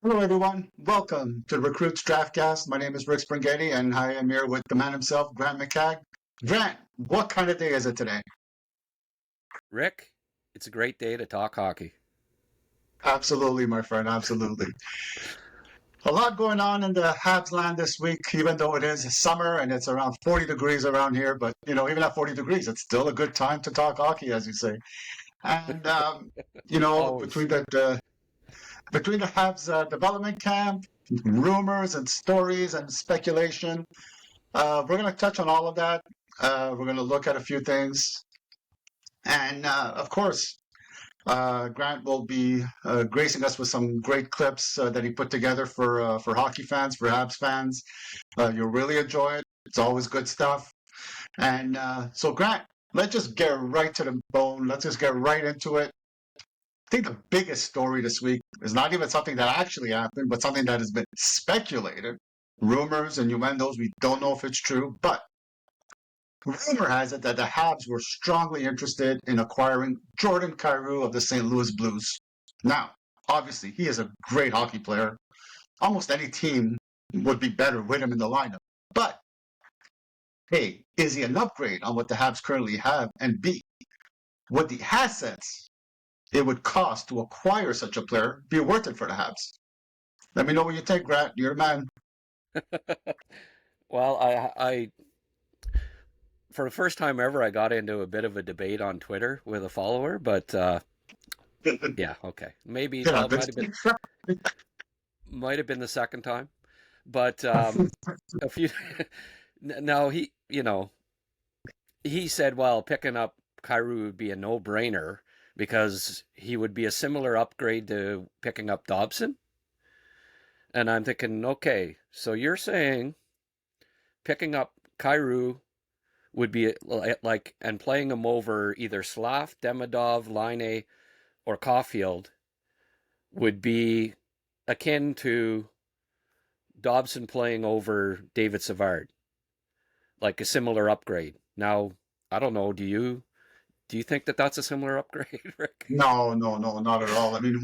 Hello, everyone. Welcome to Recruits Draftcast. My name is Rick Springhetti, and I am here with the man himself, Grant McCagg. Grant, what kind of day is it today? Rick, it's a great day to talk hockey. Absolutely, my friend. Absolutely. A lot going on in the Habs land this week, even though it is summer and it's around 40 degrees around here. But, even at 40 degrees, it's still a good time to talk hockey, as you say. And, Always. between the Habs development camp, rumors and stories and speculation, we're going to touch on all of that. We're going to look at a few things. And of course, Grant will be gracing us with some great clips that he put together for hockey fans, for Habs fans. You'll really enjoy it. It's always good stuff. And so, Grant, let's just get right to the bone. Let's just get right into it. I think the biggest story this week is not even something that actually happened, but something that has been speculated. Rumors and innuendos. We don't know if it's true, but rumor has it that the Habs were strongly interested in acquiring Jordan Kyrou of the St. Louis Blues. Now, obviously, he is a great hockey player. Almost any team would be better with him in the lineup. But, hey, is he an upgrade on what the Habs currently have? And B, would the assets it would cost to acquire such a player be worth it for the Habs? Let me know what you think, Grant. You're the man. Well, I for the first time ever, I got into a bit of a debate on Twitter with a follower, but yeah, okay, maybe Yeah, well, might have been the second time, but a few. No, he said, well, picking up Kyrou would be a no-brainer because he would be a similar upgrade to picking up Dobson, and I'm thinking, okay, so you're saying picking up Kyrou would be like and playing him over either Slav, Demidov, Line or Caulfield would be akin to Dobson playing over David Savard, like a similar upgrade. Now, I don't know. Do you think that that's a similar upgrade, Rick? No, no, no, not at all. I mean,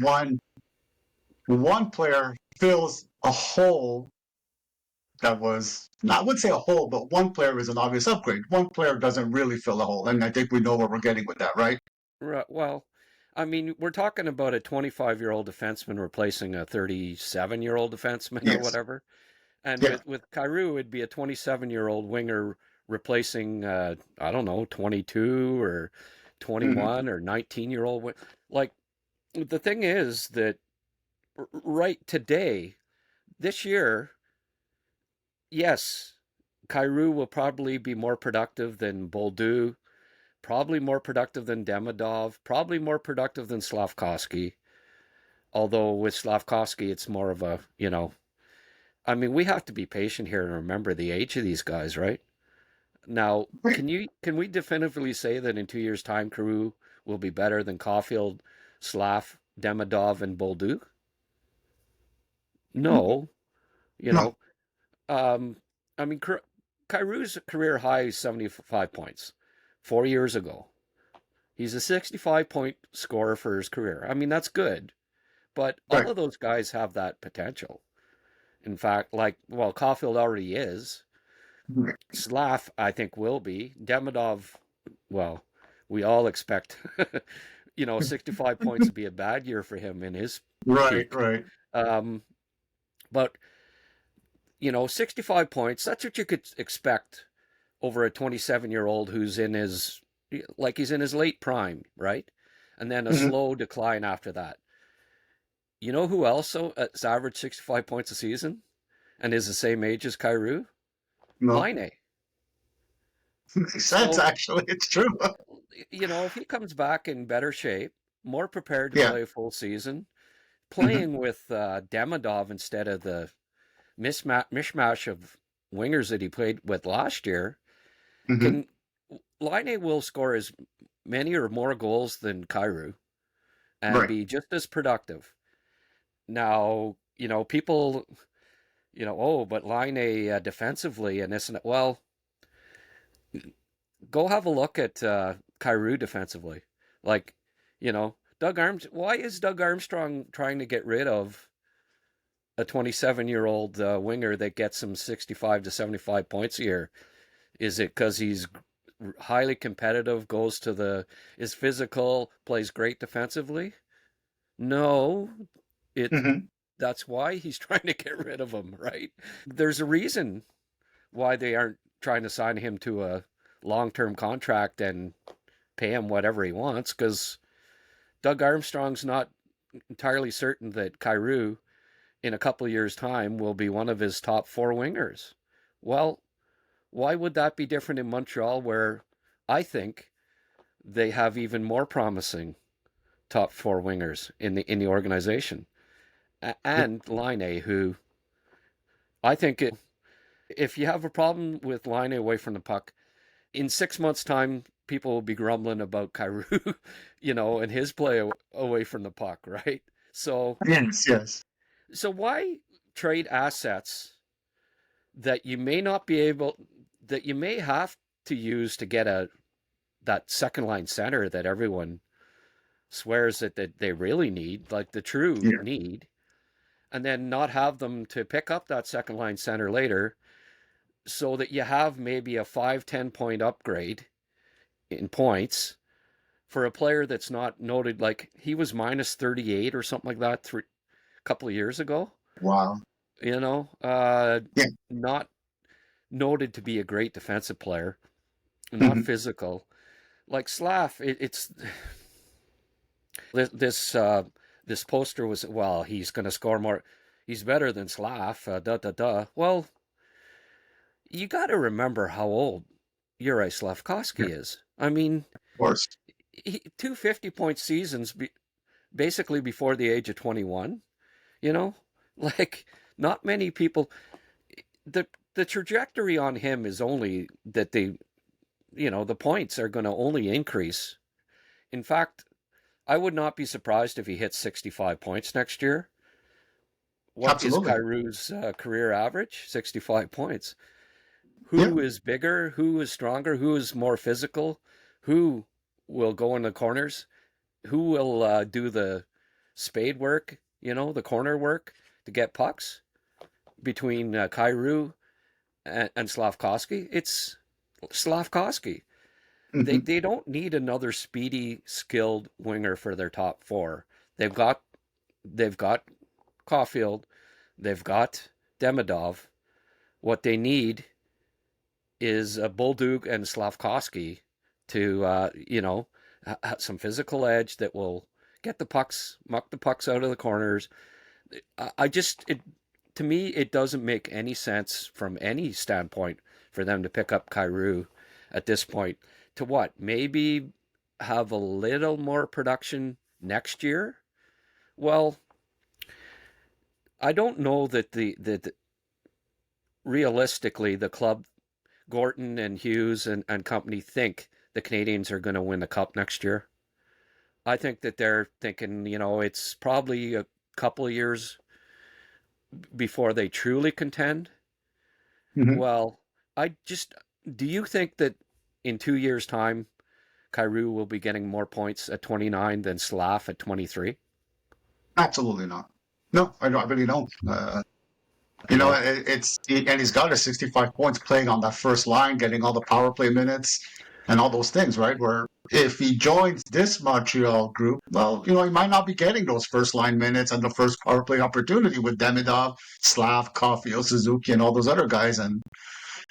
one player fills a hole that was, no, I wouldn't say a hole, but one player is an obvious upgrade. One player doesn't really fill a hole, and I think we know where we're getting with that, right? Right. Well, I mean, we're talking about a 25-year-old defenseman replacing a 37-year-old defenseman or Yes. whatever. And Yeah. with Kyrou, it'd be a 27-year-old winger replacing, I don't know, 22 or Hmm. 21 or 19-year-old. Like, the thing is that right today, this year, yes, Kyrou will probably be more productive than Boldu, probably more productive than Demidov, probably more productive than Slavkovsky. Although with Slavkovsky, it's more of I mean, we have to be patient here and remember the age of these guys, right? Now, can we definitively say that in 2 years' time, Carew will be better than Caulfield, Slav, Demidov, and Bolduc? No, you No. know. Um, I mean, Cairew's career high is 75 points 4 years ago. He's a 65 point scorer for his career. I mean, that's good, but all Right. of those guys have that potential. In fact, like, well, Caulfield already is. Slav, I think, will be. Demidov, well, we all expect, 65 points to be a bad year for him in his Right, peak. right. Um, but, 65 points, that's what you could expect over a 27-year-old who's he's in his late prime, right? And then a Hmm. slow decline after that. You know who also has averaged 65 points a season and is the same age as Kyrou? No. Line. Makes sense, So actually. It's true. if he comes back in better shape, more prepared to Yeah. play a full season, Hmm. playing with Demidov instead of the mishmash of wingers that he played with last year, Hmm. can Line will score as many or more goals than Kyrou and Right. be just as productive. Now, people, oh, but Line defensively and this and that. Well, go have a look at Kyrou defensively. Like, Doug Arms. Why is Doug Armstrong trying to get rid of a 27-year-old winger that gets him 65 to 75 points a year? Is it because he's highly competitive, is physical, plays great defensively? No, it Hmm. that's why he's trying to get rid of him, right? There's a reason why they aren't trying to sign him to a long-term contract and pay him whatever he wants, because Doug Armstrong's not entirely certain that Kyrou in a couple of years' time will be one of his top four wingers. Well, why would that be different in Montreal, where I think they have even more promising top four wingers in the organization? And Line, who I think if you have a problem with Line away from the puck, in 6 months' time, people will be grumbling about Kyrou, and his play away from the puck, right? So, Yes, yes. so why trade assets that you may not be able, that you may have to use to get that second line center that everyone swears that they really need, like the true Yeah. need, and then not have them to pick up that second line center later, so that you have maybe a 5-10 point upgrade in points for a player that's not noted, like he was minus 38 or something like that a couple of years ago, Wow. you know, Yeah. not noted to be a great defensive player, not Hmm. physical. Like Slav, it's this poster was, well, he's going to score more. He's better than Slav. Well, you got to remember how old Yuri Yeah, Slavkovsky is. I mean, of course. 250-point seasons basically before the age of 21. You know, like not many people. The the trajectory on him is only that the points are going to only increase. In fact, I would not be surprised if he hits 65 points next year. What is Absolutely. Kairou's career average? 65 points. Yeah. Who is bigger? Who is stronger? Who is more physical? Who will go in the corners? Who will do the spade work, the corner work to get pucks between Kyrou and Slavkovsky? It's Slavkovsky. They Hmm. they don't need another speedy, skilled winger for their top four. They've got they've got Caulfield, they've got Demidov. What they need is Bolduc and Slavkovsky to some physical edge that will get the pucks, muck the pucks out of the corners. I just it To me it doesn't make any sense from any standpoint for them to pick up Kyrou at this point. To what? Maybe have a little more production next year? Well, I don't know that realistically the club, Gorton and Hughes and company, think the Canadians are going to win the cup next year. I think that they're thinking, it's probably a couple of years before they truly contend. Hmm. Well, do you think that in 2 years' time, Kyrou will be getting more points at 29 than Slav at 23? Absolutely not. No, I don't. I really don't. Yeah. And he's got his 65 points playing on that first line, getting all the power play minutes and all those things, right? Where if he joins this Montreal group, well, he might not be getting those first line minutes and the first power play opportunity with Demidov, Slav, Caulfield, Suzuki, and all those other guys. And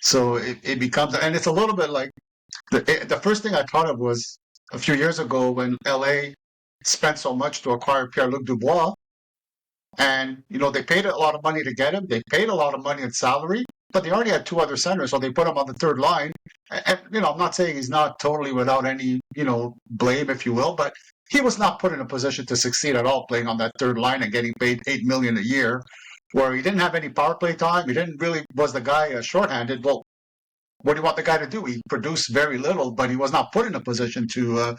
so it becomes, and it's a little bit like the first thing I thought of was a few years ago when LA spent so much to acquire Pierre-Luc Dubois. And, they paid a lot of money to get him. They paid a lot of money in salary, but they already had two other centers, so they put him on the third line. And, I'm not saying he's not totally without any, blame, if you will, but he was not put in a position to succeed at all playing on that third line and getting paid $8 million a year, where he didn't have any power play time. He didn't really was the guy shorthanded. Well, what do you want the guy to do? He produced very little, but he was not put in a position to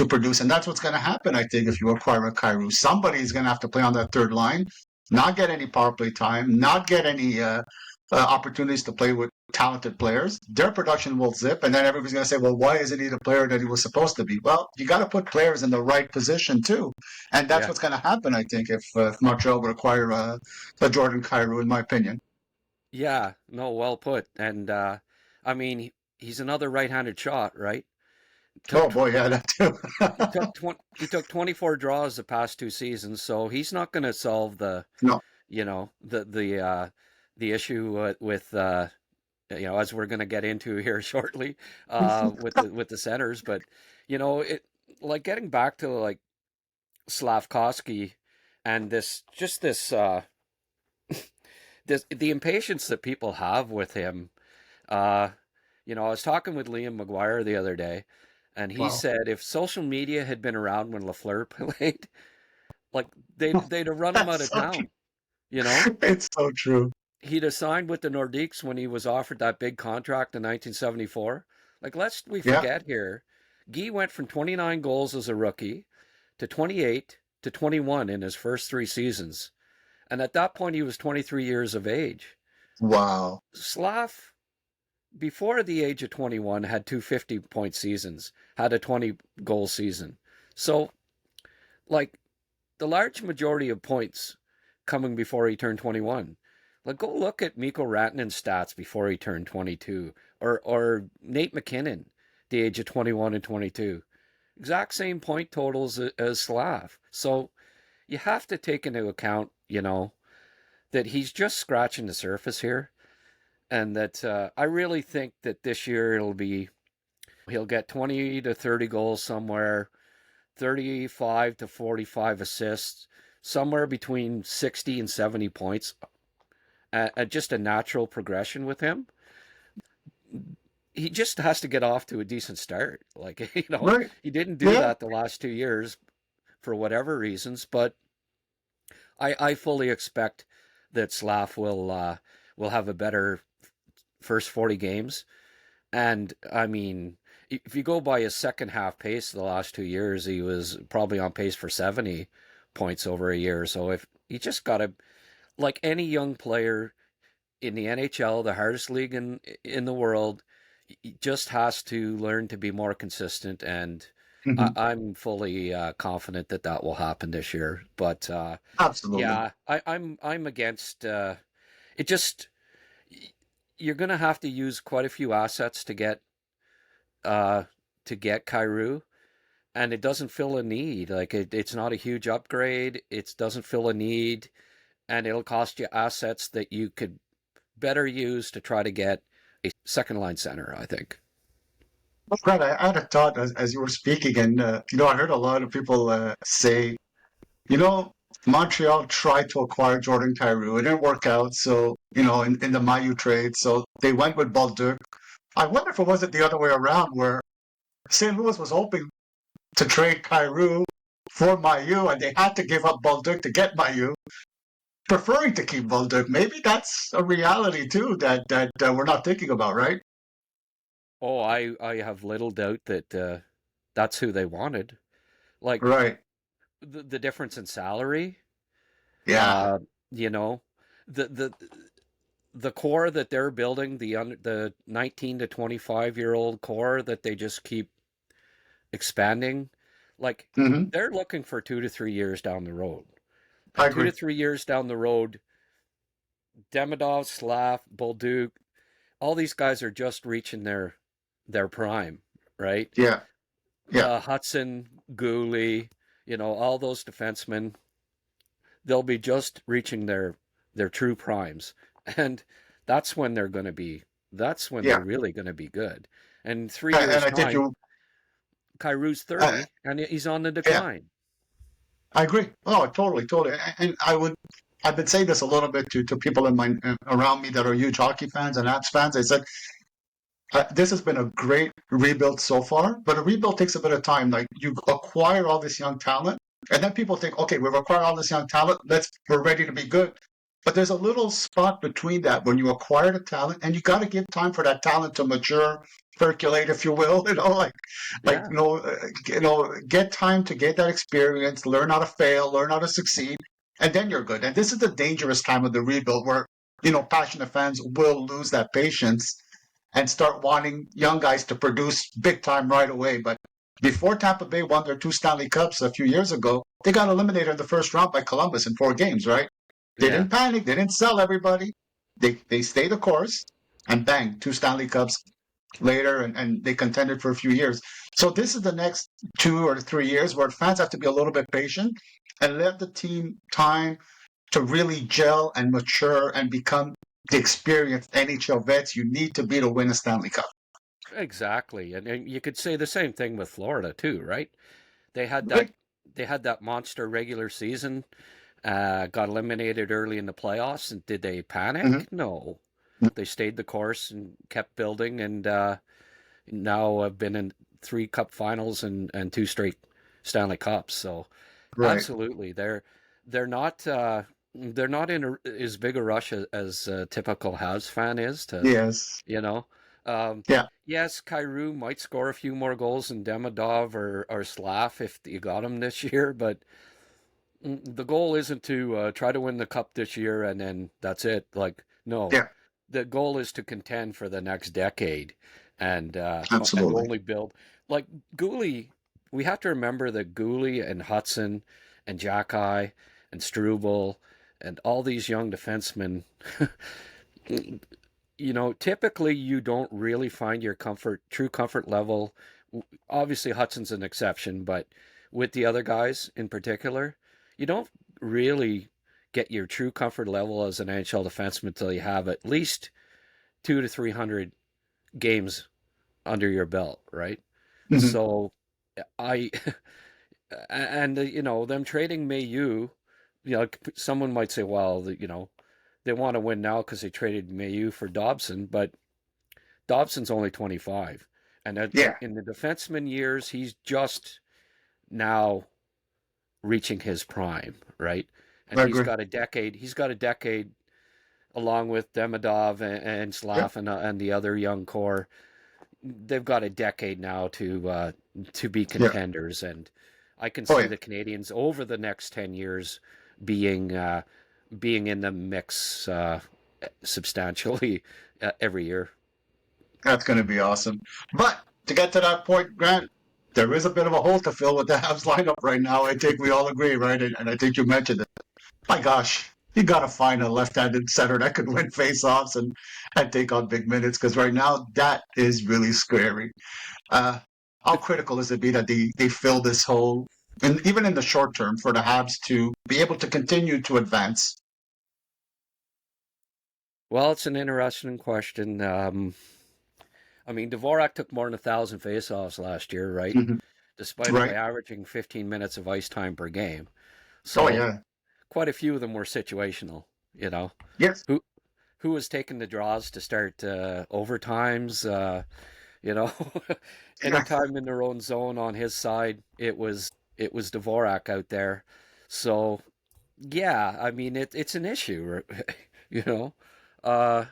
produce, and that's what's going to happen. I think if you acquire a Kyrou, somebody's going to have to play on that third line, not get any power play time, not get any opportunities to play with talented players, their production will zip, and then everybody's going to say, well, why isn't he the player that he was supposed to be? Well, you got to put players in the right position too. And that's Yeah. what's going to happen, I think, if Montreal would acquire the Jordan Kyrou, in my opinion. Yeah. No, well put. And I mean, he's another right-handed shot, right? Oh, Took boy, yeah, that too. he took 24 draws the past 2 seasons, so he's not going to solve the, No. the issue with as we're going to get into here shortly with the centers, but it like getting back to like Slavkovsky and this the impatience that people have with him. Uh, I was talking with Liam McGuire the other day, and he Wow. said if social media had been around when Lafleur played, like they'd have run him out That's of so true. town. You know, It's so true. he'd have signed with the Nordiques when he was offered that big contract in 1974. Like, lest we Yeah. forget here, Guy went from 29 goals as a rookie to 28 to 21 in his first 3 seasons. And at that point, he was 23 years of age. Wow. Slav, before the age of 21, had two 50-point seasons, had a 20-goal season. So, like, the large majority of points coming before he turned 21. Like, go look at Mikko Rantanen's stats before he turned 22, or Nate McKinnon, the age of 21 and 22. Exact same point totals as Slav. So you have to take into account, that he's just scratching the surface here, and that I really think that this year he'll get 20 to 30 goals somewhere, 35 to 45 assists, somewhere between 60 and 70 points. Just a natural progression with him. He just has to get off to a decent start. Like, Right. he didn't do Yeah. that the last 2 years for whatever reasons, but I fully expect that Slav will have a better first 40 games. And I mean, if you go by his second half pace the last 2 years, he was probably on pace for 70 points over a year. So if he just got to, like any young player in the NHL, the hardest league in the world, he just has to learn to be more consistent. And Hmm. I'm fully confident that that will happen this year. But Absolutely. yeah, I'm against it. Just you're gonna have to use quite a few assets uh to get Kyrou, and it doesn't fill a need. Like it's not a huge upgrade. It doesn't fill a need, and it'll cost you assets that you could better use to try to get a second line center, I think. Well, Brad, I had a thought as you were speaking, and I heard a lot of people say, you know, Montreal tried to acquire Jordan Kyrou. It didn't work out. So, in the Mayu trade, so they went with Balduc. I wonder if it wasn't the other way around, where St. Louis was hoping to trade Kyrou for Mayu, and they had to give up Balduc to get Mayu, preferring to keep Balduc. Maybe that's a reality too that we're not thinking about, right? Oh, I have little doubt that that's who they wanted. Like Right. the difference in salary, Yeah. uh, you know, the the core that they're building, the 19 to 25-year-old core that they just keep expanding, like Hmm. they're looking for 2 to 3 years down the road. I And two agree. to 3 years down the road, Demidov, Slav, Bolduc, all these guys are just reaching their prime, right? Yeah. Yeah. Hudson, Gooley, all those defensemen, they'll be just reaching their true primes, and that's when they're going to be. That's when they're Yeah. really going to be good. And 3 years And I think time, you. Kyrou's Uh, 30, and he's on the yeah. decline. I agree. Oh, totally, totally. And I've been saying this a little bit to people around me that are huge hockey fans and Habs fans. I said, this has been a great rebuild so far, but a rebuild takes a bit of time. Like you acquire all this young talent, and then people think, okay, we've acquired all this young talent. We're ready to be good. But there's a little spot between that when you acquire the talent, and you got to give time for that talent to mature, percolate, if you will. Yeah, Get time to get that experience, learn how to fail, learn how to succeed, and then you're good. And this is the dangerous time of the rebuild where passionate fans will lose that patience and start wanting young guys to produce big time right away. But before Tampa Bay won their 2 Stanley Cups a few years ago, they got eliminated in the first round by Columbus in 4 games, right? They Yeah, didn't panic. They didn't sell everybody. They stayed the course, and bang, 2 Stanley Cups later, and they contended for a few years. So this is the next 2 or 3 years where fans have to be a little bit patient and let the team time to really gel and mature and become the experienced NHL vets you need to be to win a Stanley Cup. exactly. And you could say the same thing with Florida too, right? They had that Right? they had that monster regular season, got eliminated early in the playoffs, and did they Mhm. panic? No. They stayed the course and kept building, and now have been in 3 cup finals and 2 straight Stanley Cups. So Right. absolutely, they're not they're not in as big a rush as a typical Habs fan is to, Yes. you know. Um, Yeah. yes, Kyrou might score a few more goals than Demidov or Slav if you got him this year, but the goal isn't to try to win the cup this year and then that's it. Like, no, Yeah. the goal is to contend for the next decade and Absolutely. only build. Like Gooley, we have to remember that Gooley and Hudson and Jackeye and Struble and all these young defensemen, typically you don't really find your true comfort level. Obviously, Hudson's an exception, but with the other guys in particular, you don't really get your true comfort level as an NHL defenseman until you have at least 200 to 300 games under your belt, right? Mhm. So I and them trading Mayu, someone might say, well, they want to win now because they traded Mayu for Dobson, but Dobson's only 25, and Yeah. in the defenseman years, he's just now reaching his prime, right? And I he's agree. got a decade. He's got a decade along with Demidov and Yeah. Slav and the other young core. They've got a decade now to be Yeah. contenders, and I can Oh see yeah. the Canadians over the next 10 years being being in the mix substantially every year. That's going to be awesome. But to get to that point, Grant, there is a bit of a hole to fill with the Habs lineup right now. I think we all agree, right? And I think you mentioned it. My gosh, you got to find a left-handed center that could win face-offs and take on big minutes because right now that is really scary. Uh, how critical is it be that they fill this hole, and even in the short term, for the Habs to be able to continue to advance? Well, it's an interesting question. I mean, Dvorak took more than 1,000 faceoffs last year, right? Mhm. Despite only Right? averaging 15 minutes of ice time per game. Oh So yeah. quite a few of them were situational. You know, Yes. who who was taking the draws to start overtimes? You know, Yeah. anytime in their own zone on his side, it was Dvorak out there. So yeah, I mean it's an issue, you know. Uh,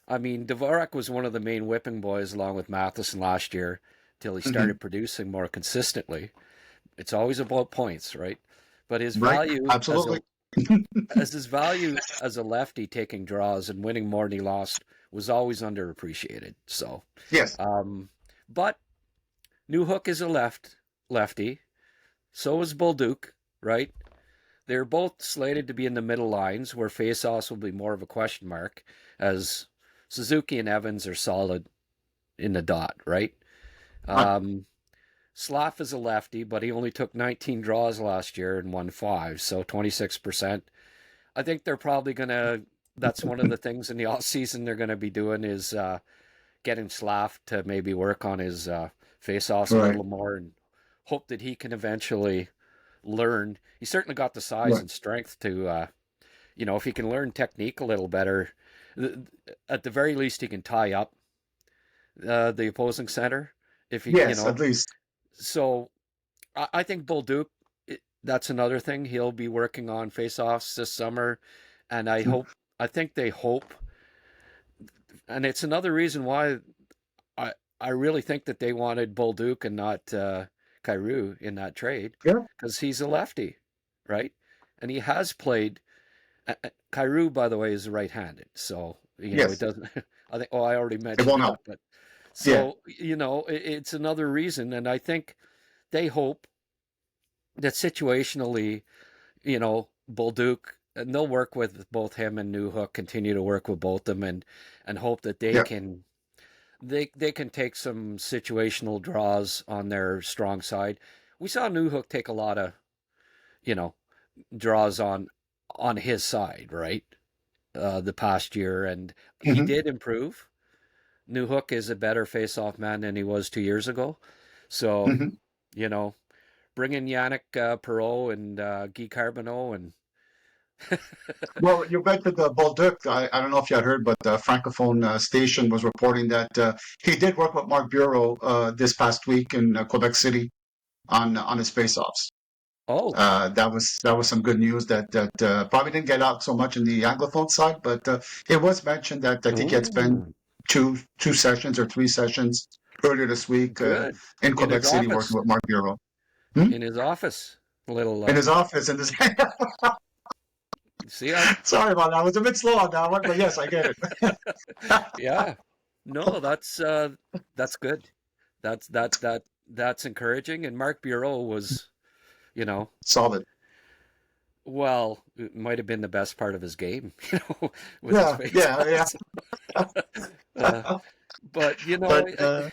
I mean, Dvorak was one of the main whipping boys along with Matheson last year till he Mhm. started producing more consistently. It's always about points, right? But his Right. value Absolutely. as his value as a lefty taking draws and winning more than he lost was always underappreciated. So, Yes. um, but Newhook is a lefty. So is Bolduc, right? They're both slated to be in the middle lines where faceoffs will be more of a question mark, as Suzuki and Evans are solid in the dot, right? Right. Um, Slav is a lefty, but he only took 19 draws last year and won 5, so 26%. I think they're probably going to, that's one of the things in the off season they're going to be doing is getting Slav to maybe work on his face-offs a Right. little more and hope that he can eventually learn. He's certainly got the size Right. and strength to, if he can learn technique a little better, at the very least he can tie up the opposing center. If he, Yes. At least. so I think Bolduc, that's another thing he'll be working on face-offs this summer, and I think they hope, and it's another reason why I I really think that they wanted Bolduc and not Kyrou in that trade Yeah. because he's a lefty, right? And he has played. Kyrou, by the way, is right-handed, so it Yes. doesn't. I think, oh, I already It mentioned won't help. that, but Yeah. so, it's another reason. And I think they hope that situationally, Bolduc, and they'll work with both him and Newhook, continue to work with both them, and hope that they Yeah. can they can take some situational draws on their strong side. We saw Newhook take a lot of, you know, draws on his side, right? The past year, and he Hmm. did improve. Newhook is a better face-off man than he was 2 years ago. So, Hmm. you know, bring in Yannick Perreault and Guy Carbonneau, and Well, you mentioned Bolduc. I don't know if you had heard, but the Francophone station was reporting that he did work with Mark Bureau this past week in Quebec City on his face-offs. oh, That was some good news that probably didn't get out so much in the Anglophone side, but it was mentioned that I think he had spent ooh, two sessions or three sessions earlier this week good. in In Quebec his City working office, with Mark Bureau. Hmm? in his office, little. In his office, in his. See, I Sorry about that. I was a bit slow on that one, but yes, I get it. yeah, no, that's good. That's encouraging. And Mark Bureau was, you know, Solid. well, it might have been the best part of his game, with his Yeah, yeah, face-offs. Uh, yeah. but But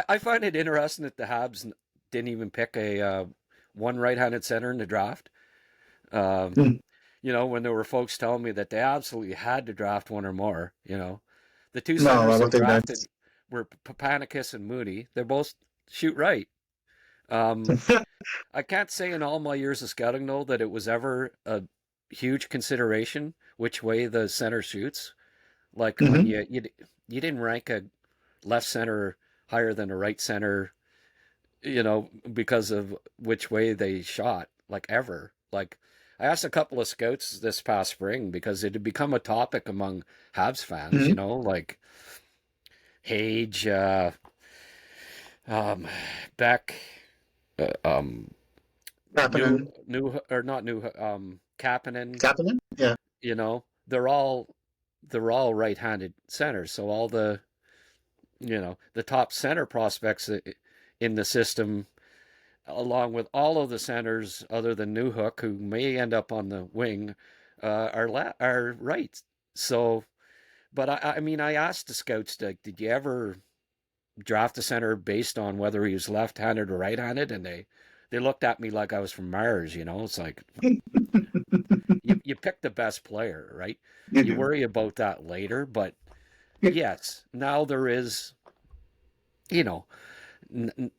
I find it interesting that the Habs didn't even pick a one right-handed center in the draft. Um, mm, when there were folks telling me that they absolutely had to draft one or more. The two no, I centers they don't think drafted that's. were Papanicus and Mooney. They both shoot right. Um, I can't say in all my years of scouting though that it was ever a huge consideration which way the center shoots. Like when Hmm. you didn't rank a left center higher than a right center, because of which way they shot, like ever. Like I asked a couple of scouts this past spring because it had become a topic among Habs fans, Hmm. like Hage, um, Beck, um, new, Happening. new, or not new, Kapanen, Happening. Yeah. they're all right-handed centers. So all the top center prospects in the system, along with all of the centers other than Newhook, who may end up on the wing, are right. So, but I mean, I asked the scouts, like, did you ever draft a center based on whether he was left-handed or right-handed? And they looked at me like I was from Mars. It's like you pick the best player, right? You You do. worry about that later, but Yeah. yes, now there is, you know,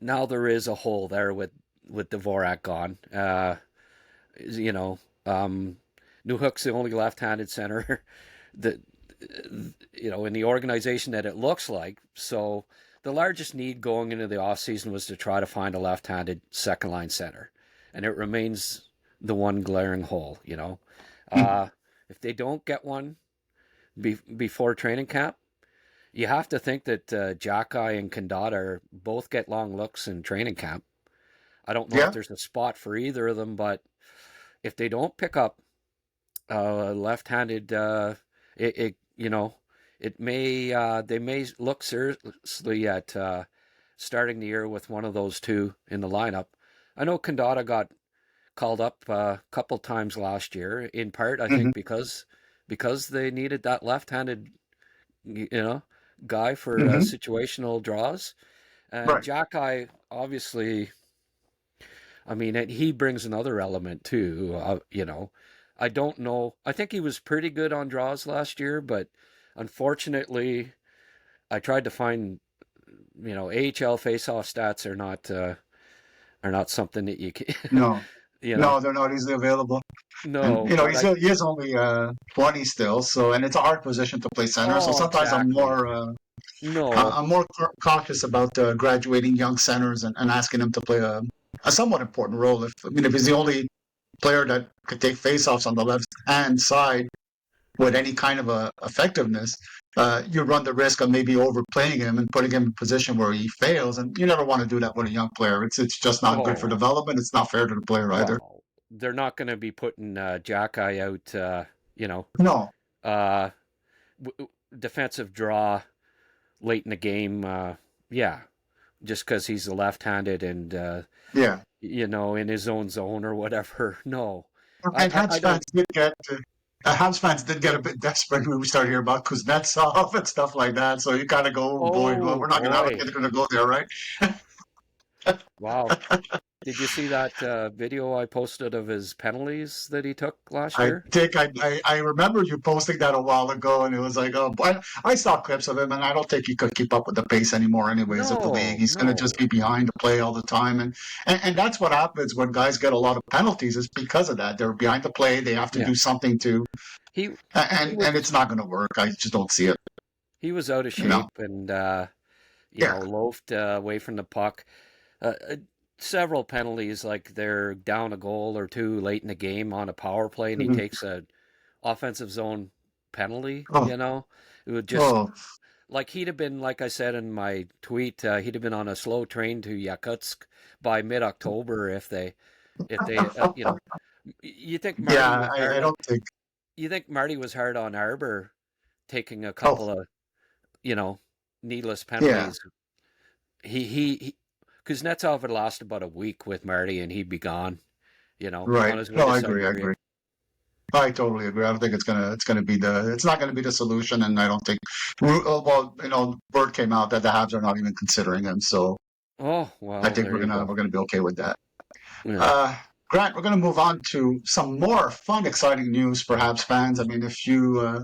now there is a hole there with Dvorak gone. You know, um, Newhook's the only left-handed center that in the organization that it looks like. So the largest need going into the offseason was to try to find a left-handed second line center, and it remains the one glaring hole. Mm. If they don't get one before training camp, you have to think that Jackeye and Kandata both get long looks in training camp. I don't know if Yeah. there's a spot for either of them, but if they don't pick up left-handed, it it may they may look seriously at starting the year with one of those two in the lineup. I know Kandata got called up a couple times last year, in part I Hmm. think because they needed that left-handed you know guy for Hmm. situational draws. And Right. Jackeye, obviously, I mean, he brings another element too. I don't know. I think he was pretty good on draws last year, but unfortunately, I tried to find, AHL faceoff stats are not something that you can, No. you know. No, they're not easily available. And No, but he is only 20 still, so and it's a hard position to play center. So oh, sometimes exactly. No, I'm more cautious about graduating young centers and asking them to play a somewhat important role. If he's the only player that could take faceoffs on the left hand side with any kind of effectiveness, you run the risk of maybe overplaying him and putting him in a position where he fails. And you never want to do that with a young player. It's just not good for oh, development. It's not fair to the player either. well, they're not going to be putting Jackeye out, you know, No. uh, defensive draw late in the game. Yeah, just because he's a left-handed and Yeah. in his own zone or whatever. No, And I don't. Habs fans did get a bit desperate when we started hearing about Kuznetsov and stuff like that. So you kind of go, oh boy, well, Oh we're not gonna, I don't boy! think they're gonna go there, right? Wow. Did you see that video I posted of his penalties that he took last I year? think I remember you posting that a while ago, and it was like, oh, but I saw clips of him, and I don't think he could keep up with the pace anymore, anyways, of the league. No, He's going to just no. be behind the play all the time, and that's what happens when guys get a lot of penalties. Is because of that. They're behind the play. They have to Yeah. do something to, He he and it's was not going to work. I just don't see it. he was out of You know? shape and Yeah. loafed away from the puck. Several penalties, like they're down a goal or two late in the game on a power play, and he Mhm. takes a offensive zone penalty. Oh, It would just oh, like he'd have been, like I said in my tweet, he'd have been on a slow train to Yakutsk by mid-October if they. You think Marty yeah. was I don't think. you think Marty was hard on Arbor taking a Oh, couple of, you know, needless yeah. penalties. He Kuznetsov had lost about a week with Marty and he'd be gone, Right. on his way No, to I agree. I Siberia. agree. I totally agree. I don't think it's not gonna be the solution, and I don't think. Well, word came out that the Habs are not even considering him, so Oh, I well, think there we're you gonna go. we're gonna be okay with that. Yeah. Uh, Grant, we're gonna move on to some more fun, exciting news for Habs fans. I mean, if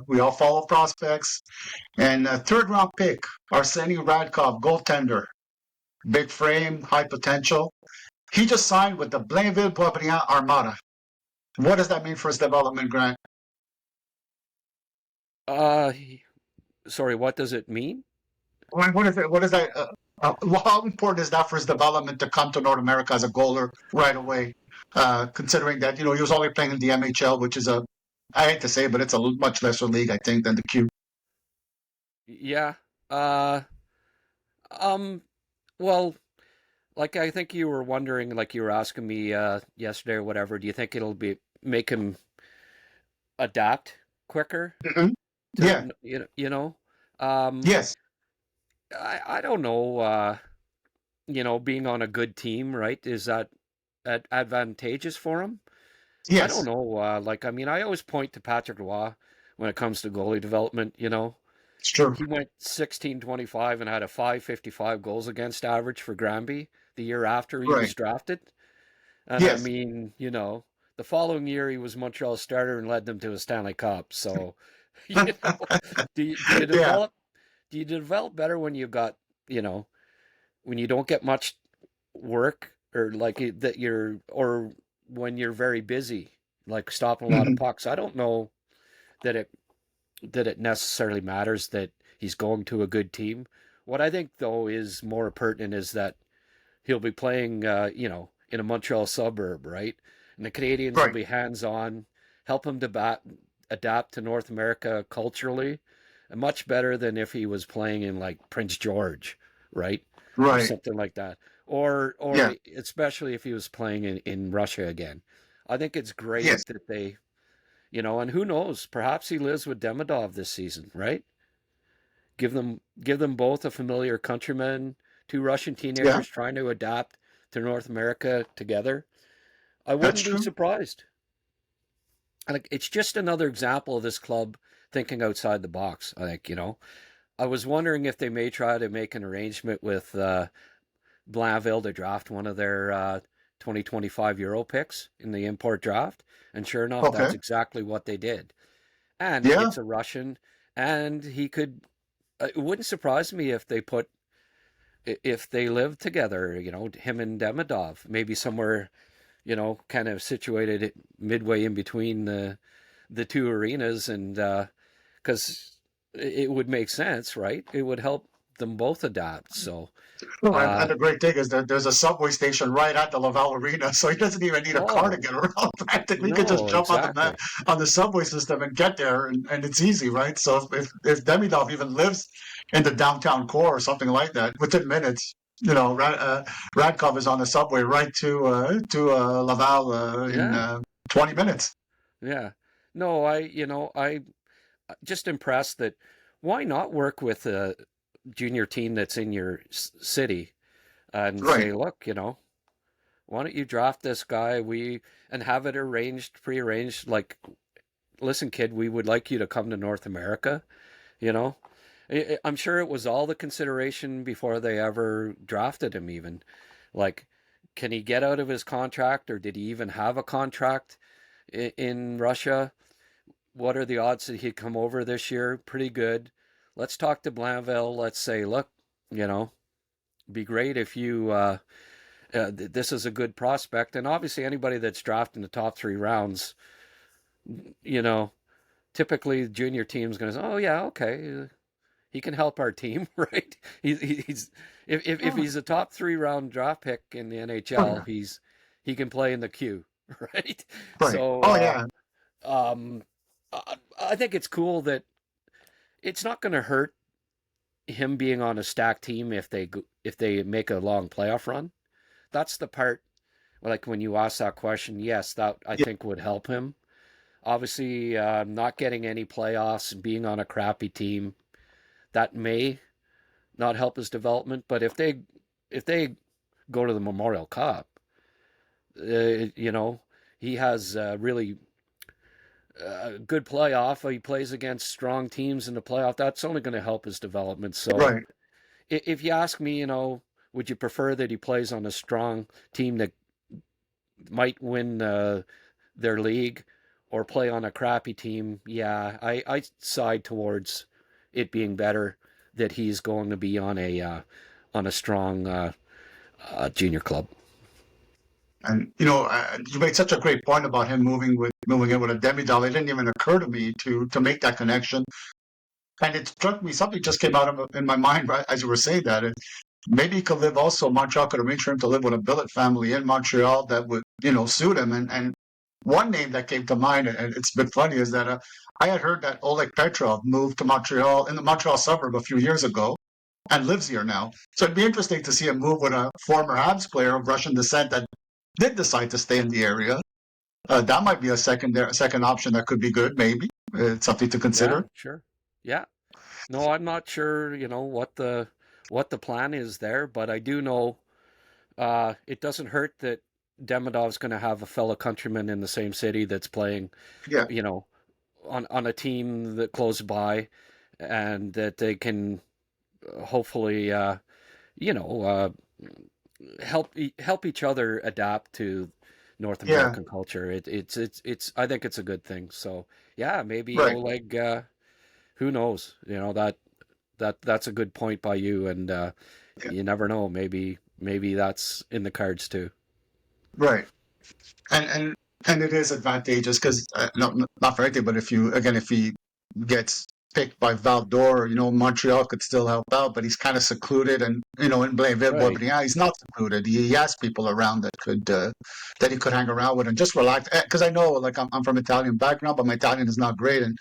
we all follow prospects, and third round pick, Arseny Radkov, goaltender, big frame, high potential. He just signed with the Blainville-Boisbriand Armada. What does that mean for his development, Grant? Uh, Sorry, what does it mean? What is it? What is that? How important is that for his development to come to North America as a goaler right away? Considering that he was only playing in the MHL, which is I hate to say it, but it's a much lesser league, I think, than the Q. Yeah. Uh, um, well, like I think you were wondering, like you were asking me yesterday or whatever, do you think it'll be make him adapt quicker Hmm. Yeah. to um Yes. I don't know, being on a good team, right? Is that advantageous for him? I don't Yes. know. Like, I mean, I always point to Patrick Roy when it comes to goalie development. It's true. He went 16-25 and had a 555 goals against average for Granby the year after he Right. was drafted. And I Yes. mean, the following year he was Montreal's starter and led them to a Stanley Cup. So, you know, do you Yeah. develop better when you got, you know, when you don't get much work or like that or when you're very busy, like stopping a lot of Hmm. pucks. I don't know that it necessarily matters that he's going to a good team. What I think though is more pertinent is that he'll be playing, in a Montreal suburb, right? And the Canadians will Right. be hands on, help him to adapt to North America culturally, and much better than if he was playing in like Prince George, right? Or Right. something like that. Or Yeah. especially if he was playing in Russia again. I think it's Yes. great that they, and who knows, perhaps he lives with Demidov this season, right? Give them both a familiar countryman, two Russian Yeah. teenagers trying to adapt to North America together. I That's wouldn't be true. surprised. Like it's just another example of this club thinking outside the box. I think, I was wondering if they may try to make an arrangement with Blainville to draft one of their 2025 Euro picks in the import draft. And sure enough, Okay. that's exactly what they did. And Yeah. it's a Russian, and he could. It wouldn't surprise me if they lived together. Him and Demidov, maybe somewhere, kind of situated midway in between the two arenas, and because it would make sense, right? It would help them both adapt. So, Well, uh, and the great thing is that there's a subway station right at the Laval Arena, so he doesn't even need a car to oh get around. Practically, he could just no, jump on exactly. on the subway system and get there, and it's easy, right? So if Demidov even lives in the downtown core or something like that, within minutes, Radkov is on the subway right to Laval in Yeah, 20 minutes. yeah. No, I just impressed that why not work with a junior team that's in your city and Right. say, look, why don't you draft this guy? And have it prearranged. Like, listen, kid, we would like you to come to North America. You know, I'm sure it was all the consideration before they ever drafted him. Even like, can he get out of his contract, or did he even have a contract in Russia? What are the odds that he'd come over this year? Pretty good. Let's talk to Blainville. Let's say, look, you know, be great if you. This is a good prospect, and obviously anybody that's drafted in the top 3 rounds, you know, typically the junior team's going to say, "Oh yeah, okay, he can help our team," right? He's if Oh, he's a top 3 round draft pick in the oh, NHL, yeah. he can play in the queue, right? Right. So Oh yeah. um, I think it's cool that it's not going to hurt him being on a stacked team if they make a long playoff run. That's the part. Like when you ask that question, yes, that I Yeah. think would help him. Obviously, not getting any playoffs and being on a crappy team that may not help his development. But if they go to the Memorial Cup, you know, he has really good playoff. He plays against strong teams in the playoff. That's only going to help his development. So Right. if you ask me, would you prefer that he plays on a strong team that might win their league or play on a crappy team? Yeah, I side towards it being better that he's going to be on a strong junior club. And you made such a great point about him moving in with a demi doll. It didn't even occur to me to make that connection. And it struck me, something just came out in my mind right as you were saying that. Maybe he could live also, Montreal could arrange for him to live with a billet family in Montreal that would, suit him. And one name that came to mind, and it's a bit funny, is that I had heard that Oleg Petrov moved to Montreal, in the Montreal suburb, a few years ago and lives here now. So it'd be interesting to see him move with a former Habs player of Russian descent that did decide to stay in the area. That might be a second option that could be good, maybe. It's something to Yeah, consider. sure. Yeah. No, I'm not sure, what the plan is there, but I do know it doesn't hurt that Demidov's going to have a fellow countryman in the same city that's playing, Yeah, you know, on a team that close by, and that they can hopefully, you know, help each other adapt to North yeah, American culture. It's I think it's a good thing. So yeah, maybe right. Oleg. Who knows? That's a good point by you, and Yeah, you never know. Maybe that's in the cards too. right. And it is advantageous because not for anything, but if he gets picked by Valdor, Montreal could still help out, but he's kind of secluded, and in Blainville, Right. Boisbriand, he's not secluded. He has people around that he could hang around with and just relax. Because I know, like I'm from Italian background, but my Italian is not great, and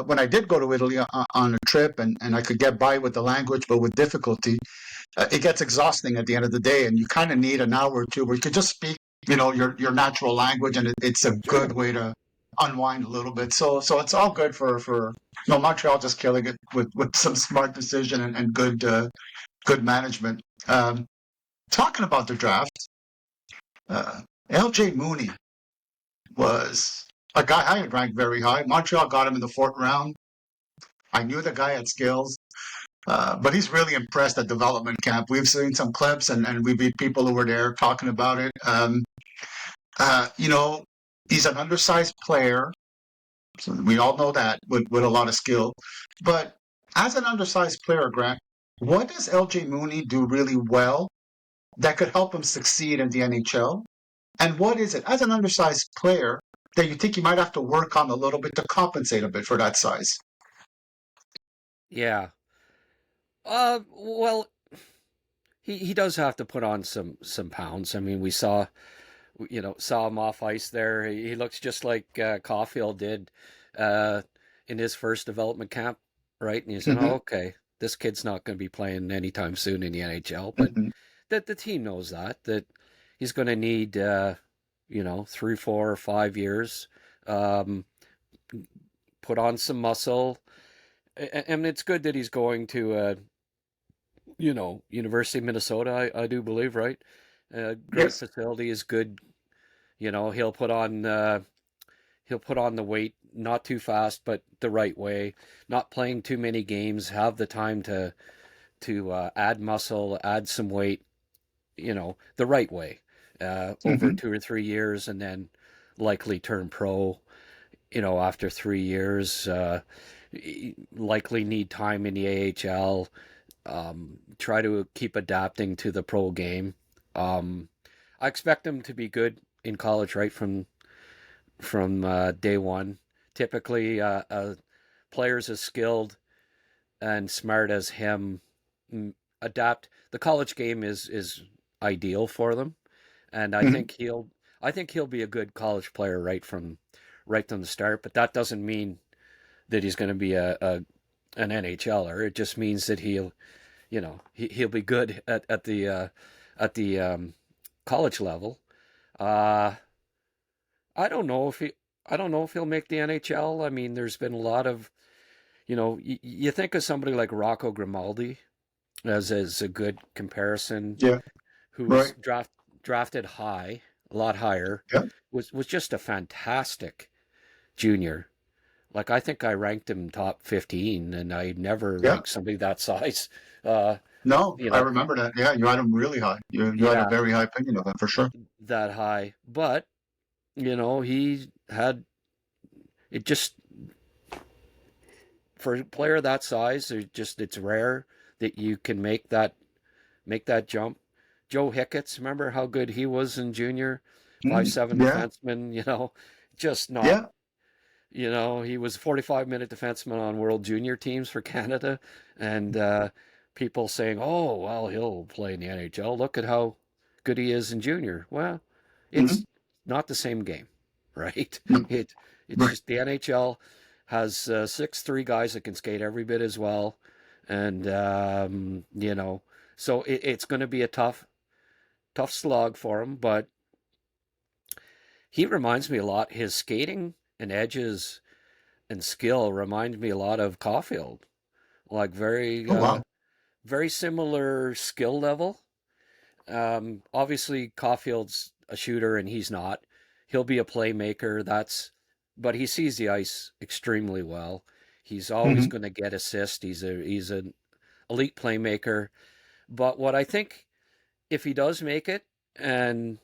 when I did go to Italy on a trip, and I could get by with the language, but with difficulty, it gets exhausting at the end of the day, and you kind of need an hour or two where you could just speak, your natural language, and it's a good Sure. way to unwind a little bit. So it's all good for Montreal just killing it with some smart decision and good management. Talking about the draft, LJ Mooney was a guy I had ranked very high. Montreal got him in the fourth round. I knew the guy had skills. But he's really impressed at development camp. We've seen some clips, and we meet people who were there talking about it. Uh, you know, he's an undersized player. So we all know that with a lot of skill. But as an undersized player, Grant, what does LJ Mooney do really well that could help him succeed in the NHL? And what is it, as an undersized player, that you think you might have to work on a little bit to compensate a bit for that size? Yeah. Well, he does have to put on some pounds. I mean, we saw him off ice there. He looks just like Caulfield did uh, in his first development camp, right? And you said, "Oh, Hmm. okay, this kid's not going to be playing anytime soon in the NHL." But Hmm. the team knows that he's going to need 3, 4, or 5 years, um, put on some muscle, and it's good that he's going to, University of Minnesota, I do believe, right? Great Yes. facility is good. He'll put on the weight, not too fast, but the right way. Not playing too many games, have the time to add muscle, add some weight, the right way, over Hmm. 2 or 3 years, and then likely turn pro. After 3 years, likely need time in the AHL. Try to keep adapting to the pro game. Um, I expect him to be good in college right from day one. Typically, players as skilled and smart as him adapt. The college game is ideal for them, and I Hmm. think he'll be a good college player right from the start. But that doesn't mean that he's going to be an NHLer. It just means that he'll be good at the college level. Uh, I don't know if he I don't know if he'll make the NHL. I mean, there's been a lot of you think of somebody like Rocco Grimaldi as a good comparison, Yeah. who was Right. drafted high, a lot higher, Yeah. was just a fantastic junior. Like I think I ranked him top 15, and I never Yeah. ranked somebody that size. Uh, No, you I know, remember that. Yeah, you had him really high. You had a yeah, very high opinion of him for sure. that high. But he had it just for a player that size. It's rare that you can make that jump. Joe Hicketts, remember how good he was in junior, 5'7" Yeah. defenseman. Just not. Yeah. He was a 45-minute defenseman on World Junior teams for Canada, and people saying, "Oh, well, he'll play in the NHL. Look at how good he is in junior." Well, Hmm. it's not the same game, right? No. It's Right. just the NHL has 6'3" guys that can skate every bit as well, and so it's going to be a tough slog for him. But he reminds me a lot. His skating and edges and skill remind me a lot of Caulfield. Like very Oh wow. very similar skill level. Obviously Caulfield's a shooter and he's not. He'll be a playmaker. But he sees the ice extremely well. He's always Hmm. going to get assist. He's an elite playmaker. But what I think, if he does make it, and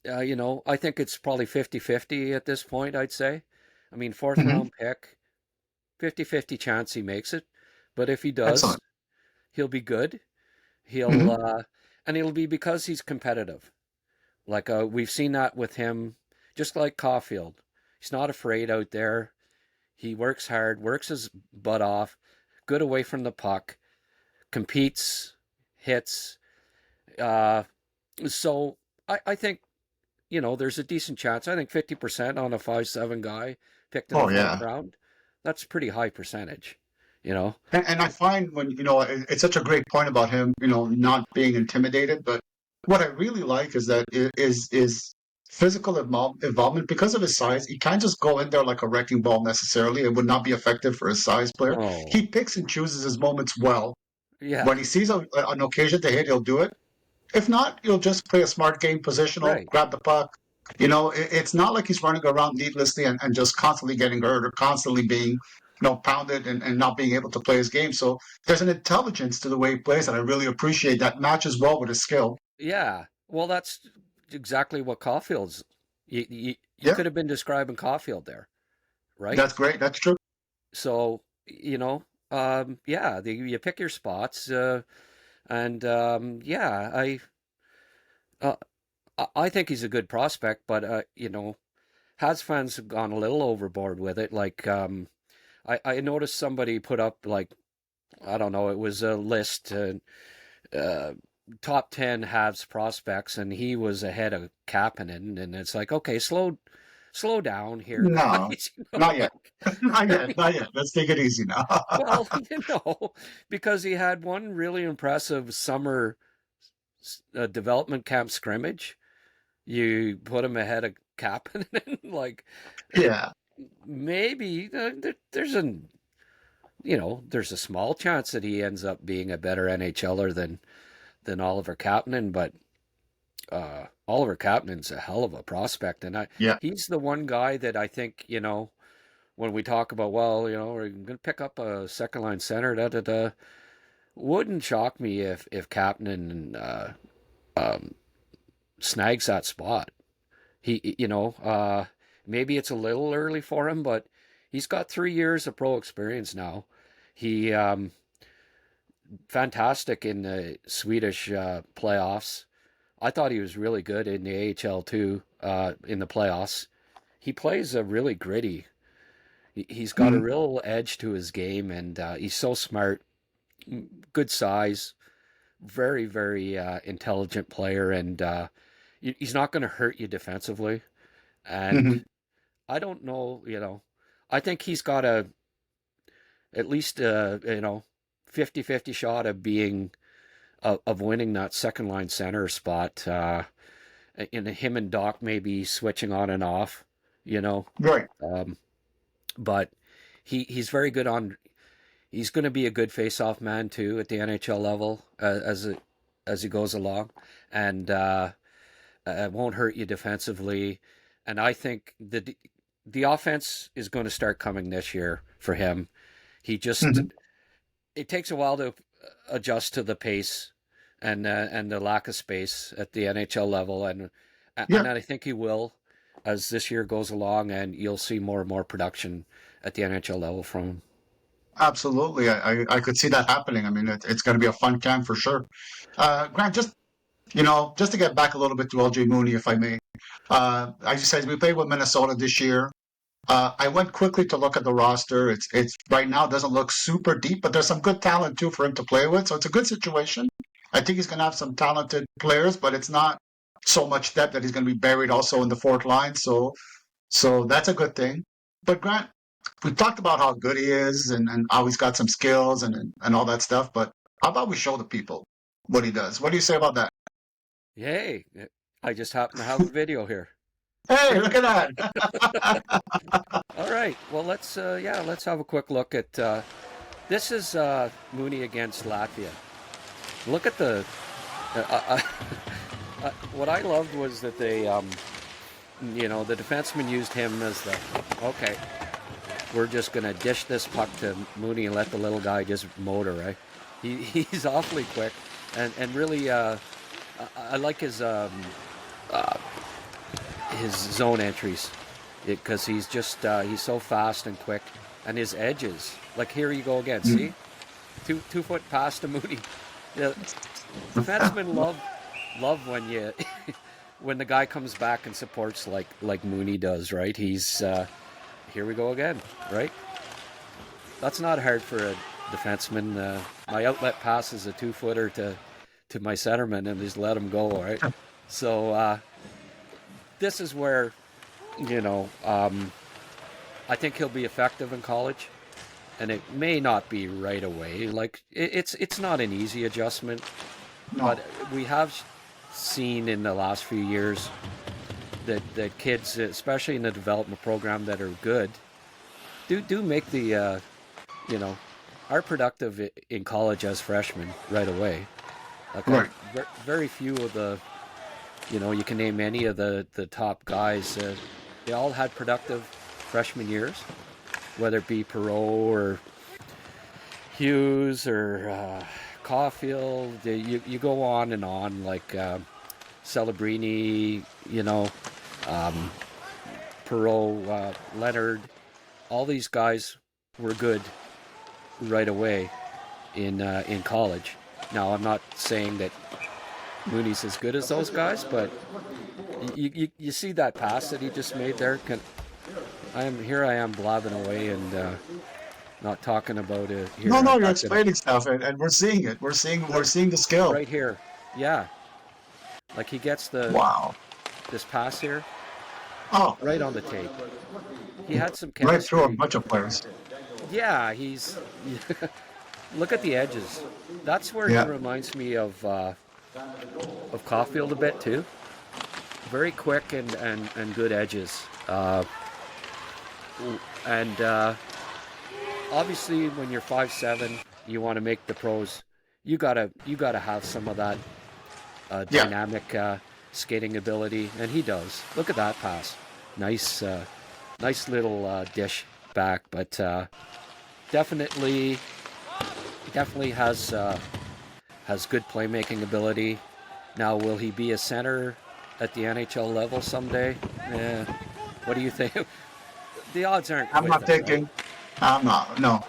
I think it's probably 50-50 at this point, I'd say. I mean, fourth Hmm. round pick, 50-50 chance he makes it. But if he does, Excellent. he'll be good. He'll Hmm. and it'll be because he's competitive. Like we've seen that with him, just like Caulfield. He's not afraid out there. He works hard, works his butt off, good away from the puck, competes, hits. Uh, so I think there's a decent chance. I think 50% on a 5'7" guy picked in the Oh fourth yeah. round. That's a pretty high percentage. You know. And I find when, it's such a great point about him, not being intimidated. But what I really like is that is physical involvement because of his size. He can't just go in there like a wrecking ball necessarily. It would not be effective for a size player. Oh, He picks and chooses his moments well. yeah, When he sees an occasion to hit, he'll do it. If not, he'll just play a smart game, positional, right. grab the puck. It's not like he's running around needlessly and just constantly getting hurt or constantly being, pounded and not being able to play his game. So there's an intelligence to the way he plays that I really appreciate that matches well with his skill. Yeah. Well, that's exactly what Caulfield's. You Yeah, could have been describing Caulfield there, right? that's great. That's true. So, yeah, you pick your spots, and yeah, uh, I think he's a good prospect, but Has fans have gone a little overboard with it. Like, I noticed somebody put up like I don't know, it was a list. Uh, Top 10 Habs prospects, and he was ahead of Kapanen, and it's like, okay, slow down here, No, guys. not yet. Like, Not I yet. mean, Not yet. Let's take it easy now. well, because he had one really impressive summer development camp scrimmage. You put him ahead of Kapanen, like Yeah. maybe there's a there's a small chance that he ends up being a better NHLer than Oliver Kapanen, but Oliver Kapanen's a hell of a prospect, and Yeah. he's the one guy that I think, when we talk about, well, we're going to pick up a second line center, da da da, wouldn't shock me if Kapanen snags that spot. He, maybe it's a little early for him, but he's got 3 years of pro experience now. He fantastic in the Swedish playoffs. I thought he was really good in the AHL too, in the playoffs. He plays a really gritty. He's got a Mhm. real edge to his game, and he's so smart, good size, very, very intelligent player, and he's not going to hurt you defensively. And Mhm. I don't know, I think he's got at least 50-50 shot of being of winning that second line center spot. And him and Doc maybe switching on and off, you know. Right. Um, but he's very good on. He's going to be a good face-off man too at the NHL level as he goes along, and it won't hurt you defensively. And I think the offense is going to start coming this year for him. He just Mhm. it takes a while to adjust to the pace and the lack of space at the NHL level, and Yeah. I think he will as this year goes along, and you'll see more and more production at the NHL level from him. Absolutely. I could see that happening. I mean, it's going to be a fun camp for sure. Grant, just to get back a little bit to LJ Mooney, if I may. As you said, we played with Minnesota this year. I went quickly to look at the roster. It's right now doesn't look super deep, but there's some good talent too for him to play with. So it's a good situation. I think he's going to have some talented players, but it's not so much depth that he's going to be buried also in the fourth line. So that's a good thing. But Grant, we talked about how good he is and how he's got some skills and all that stuff. But how about we show the people what he does? What do you say about that? Yay! I just happen to have a video here. Hey, look at that. All right, well let's have a quick look at this is Mooney against Latvia. Look at the what I loved was that the defenseman used him as the okay. We're just gonna dish this puck to Mooney and let the little guy just motor, right? He's awfully quick, and really I like uh, his zone entries because he's so fast and quick, and his edges. Like here you go again. See, 2 foot pass to Mooney. The defensemen love when you when the guy comes back and supports like Mooney does. Right? He's here we go again. Right? That's not hard for a defenseman. My outlet pass is a 2-footer to my centerman and just let him go. Right? So this is where I think he'll be effective in college, and it may not be right away. Like it's not an easy adjustment, No. but we have seen in the last few years that kids, especially in the development program, that are good, do make the are productive in college as freshmen right away. Like Right. very few of the you can name any of the top guys. They all had productive freshman years, whether it be Perot or Hughes or Caulfield. You go on and on, like Celebrini, um, Perot, Leonard. All these guys were good right away in college. Now, I'm not saying that Mooney's as good as those guys, but you see that pass that he just made there. I am blabbing away and not talking about it here. No, I'm no, you're not gonna explaining stuff, and we're seeing it. We're seeing the skill. right here. Yeah, like he gets Wow. this pass here Oh, right on the tape. He had some right through a chemistry. bunch of players. Yeah, he's look at the edges. That's where he Yeah. reminds me of Caulfield a bit too. Very quick and good edges. And obviously when you're 5'7", you want to make the pros. You gotta have some of that Yeah. dynamic skating ability, and he does. Look at that pass. Nice, nice little dish back, but definitely, definitely has good playmaking ability. Now, will he be a center at the NHL level someday? Eh, what do you think? The odds aren't I'm with not it, right? thinking. I'm not. No.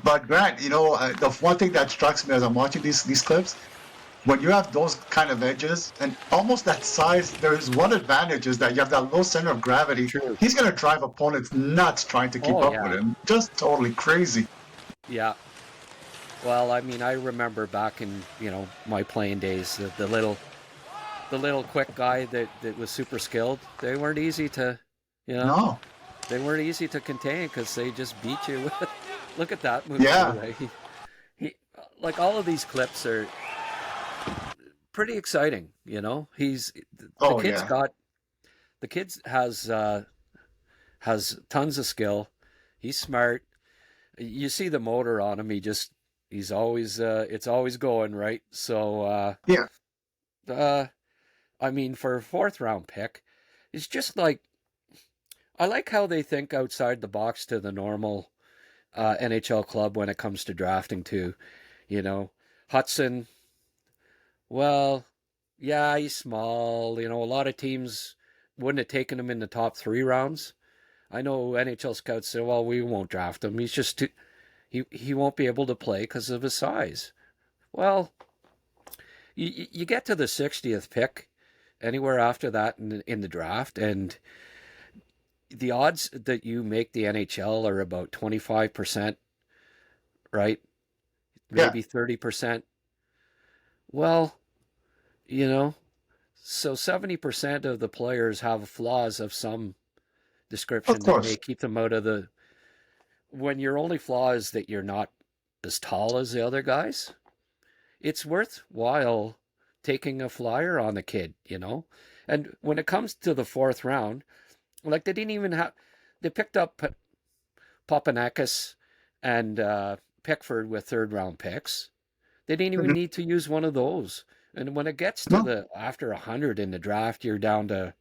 But Grant, the one thing that strikes me as I'm watching these clips, when you have those kind of edges and almost that size, there is one advantage is that you have that low center of gravity. True. He's going to drive opponents nuts trying to keep Oh up with yeah, him. Just totally crazy. yeah. Well, I mean, I remember back in my playing days, the little quick guy that was super skilled. They weren't easy to, you know, No. they weren't easy to contain because they just beat you. Look at that move, by the Yeah. way. He like all of these clips are pretty exciting. He's the Oh kid's yeah. got the kid has tons of skill. He's smart. You see the motor on him. He's always it's always going right. So Yeah. uh, I mean, for a fourth round pick, it's just like I like how they think outside the box to the normal NHL club when it comes to drafting too. Hudson. Well, yeah, he's small. A lot of teams wouldn't have taken him in the top 3 rounds. I know NHL scouts say, "Well, we won't draft him. He's just too, he won't be able to play because of his size." Well, you get to the 60th pick, anywhere after that in the draft, and the odds that you make the NHL are about 25%, right? Yeah. Maybe 30%. Well, you know, so 70% of the players have flaws of some Of description that may course. keep them out of the. When your only flaw is that you're not as tall as the other guys, it's worthwhile taking a flyer on the kid. And when it comes to the fourth round, like they picked up Papanakis and Pickford with third round picks. They didn't even Mhm. need to use one of those. And when it gets to No. the after 100 in the draft, you're down to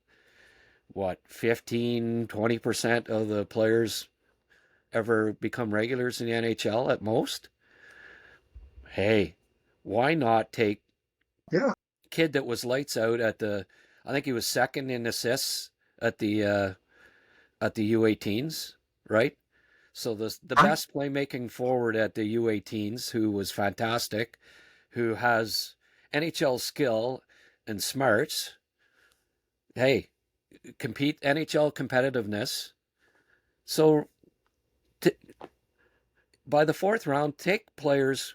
what, 15, 20% of the players ever become regulars in the NHL at most. Hey, why not take Yeah. kid that was lights out I think he was second in assists at the U18s, right? So the Right. best playmaking forward at the U18s, who was fantastic, who has NHL skill and smarts. Hey, compete NHL competitiveness. So t- by the fourth round, take players,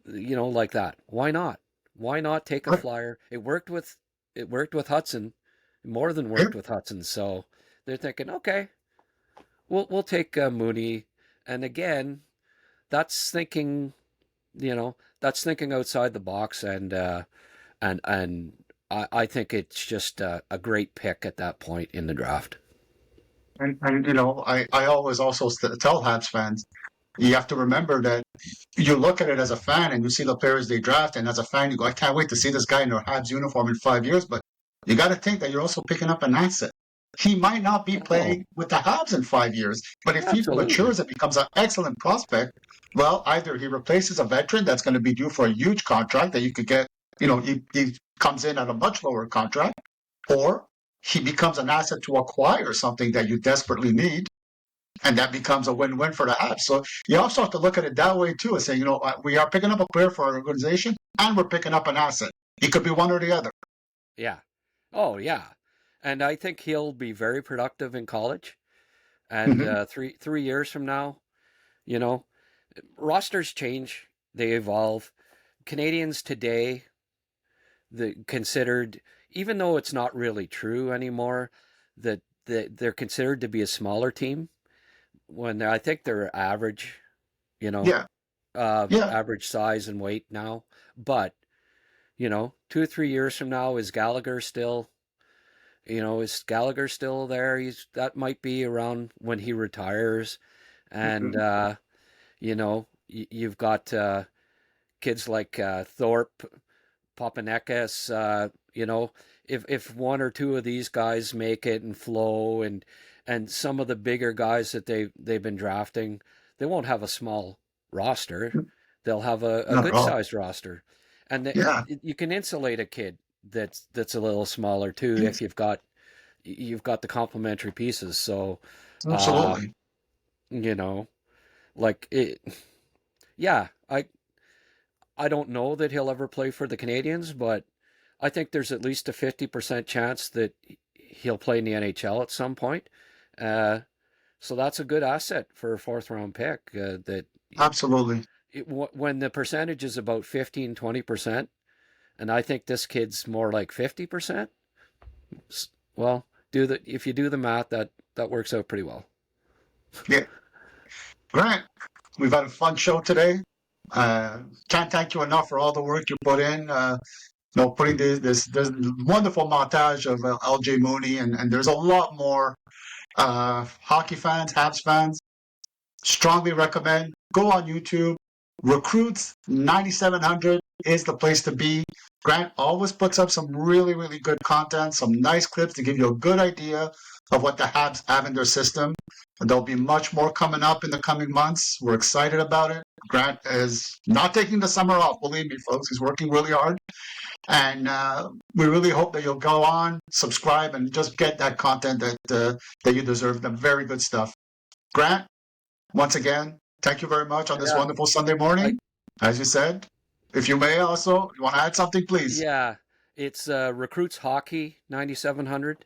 like that. Why not? Why not take a Right. flyer? It worked with Hudson, more than Yeah. worked with Hudson. So they're thinking, okay, we'll take Mooney. And again, that's thinking, that's thinking outside the box, and I think it's just a great pick at that point in the draft. And I always also tell Habs fans, you have to remember that you look at it as a fan and you see the players they draft, and as a fan, you go, I can't wait to see this guy in a Habs uniform in 5 years. But you got to think that you're also picking up an asset. He might not be Oh, playing with the Habs in 5 years, but if he absolutely. matures and becomes an excellent prospect, well, either he replaces a veteran that's going to be due for a huge contract that you could get, he comes in at a much lower contract, or he becomes an asset to acquire something that you desperately need, and that becomes a win-win for the Habs. So you also have to look at it that way too, and say, we are picking up a player for our organization, and we're picking up an asset. It could be one or the other. Yeah. Oh, yeah. And I think he'll be very productive in college. And Hmm. 3 years from now, you know, rosters change, they evolve. Canadians today, considered, even though it's not really true anymore, that they're considered to be a smaller team when I think they're average, you know, Yeah, yeah, average size and weight now. But 2 or 3 years from now, is Gallagher still there? That might be around when he retires, And you've got kids like Thorpe, Papanekas. If one or two of these guys make it, and Flo, and some of the bigger guys that they've been drafting, they won't have a small roster. They'll have a Not at good all. sized roster, and Yeah, you can insulate a kid that's a little smaller too if you've got the complementary pieces. So, uh, absolutely. you know, like it. Yeah, I don't know that he'll ever play for the Canadians, but I think there's at least a 50% chance that he'll play in the NHL at some point. Uh, so that's a good asset for a fourth round pick. That Absolutely. when the percentage is about 15-20%, and I think this kid's more like 50%. Well, if you do the math, that works out pretty well. Yeah. Grant, we've had a fun show today. Can't thank you enough for all the work you put in. Putting this wonderful montage of LJ Mooney, and there's a lot more. Hockey fans, Habs fans, strongly recommend. Go on YouTube. Recruits 9700 is the place to be. Grant always puts up some really, really good content, some nice clips to give you a good idea of what the Habs have in their system. And there'll be much more coming up in the coming months. We're excited about it. Grant is not taking the summer off, believe me, folks. He's working really hard. And we really hope that you'll go on, subscribe, and just get that content that you deserve. The very good stuff. Grant, once again, thank you very much on this Yeah, wonderful Sunday I morning. As you said, if you may also, you want to add something, please. yeah, it's Recruits Hockey 9700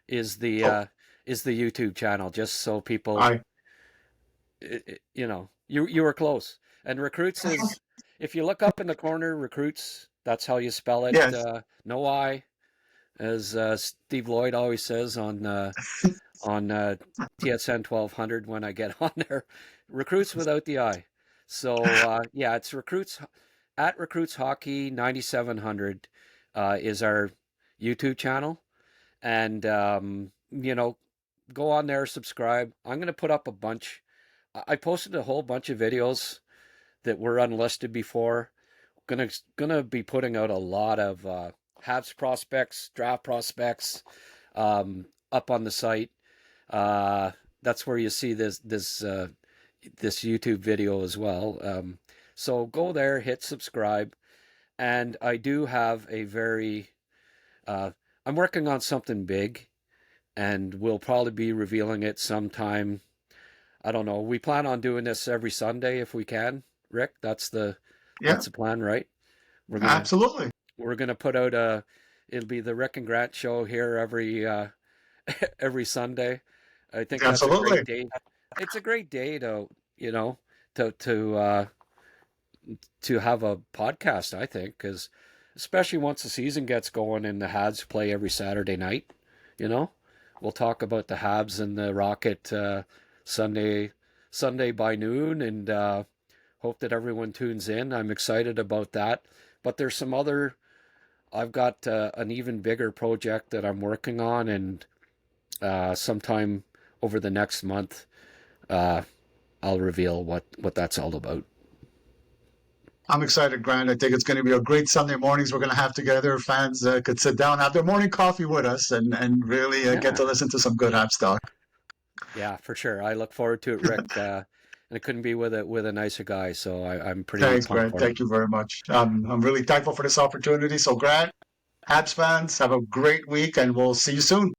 is the Oh, uh, is the YouTube channel, just so people, I you were close. And Recruits is, if you look up in the corner, Recruits, that's how you spell it. yes, No I, as Steve Lloyd always says on TSN 1200 when I get on there. Recruits without the I. So yeah, it's Recruits Hockey 9700 is our YouTube channel, and go on there, subscribe. I'm gonna put up a bunch. I posted a whole bunch of videos that were unlisted before. Gonna be putting out a lot of Habs prospects, draft prospects, up on the site. That's where you see this YouTube video as well. So go there, hit subscribe, and I do have a very. I'm working on something big, and we'll probably be revealing it sometime. I don't know. We plan on doing this every Sunday if we can. Rick, that's the yeah, plan, right? We're gonna absolutely, we're gonna put out a. It'll be the Rick and Grant show here every Sunday. I think that's a great absolutely. day. It's a great day to you know to to uh, to have a podcast. I think because especially once the season gets going and the Habs play every Saturday night, you know, we'll talk about the Habs and the Rocket Sunday by noon, and hope that everyone tunes in. I'm excited about that. But there's some other. I've got an even bigger project that I'm working on, and sometime over the next month, uh, I'll reveal what that's all about. I'm excited, Grant. I think it's going to be a great Sunday mornings we're going to have together. Fans could sit down, have their morning coffee with us, and really get Yeah, to listen to some good Habs talk. yeah, for sure. I look forward to it, Rick. And it couldn't be with a nicer guy, so I'm pretty Thanks, pumped Grant. for it. Thank you very much. I'm really thankful for this opportunity. So, Grant, Habs fans, have a great week, and we'll see you soon.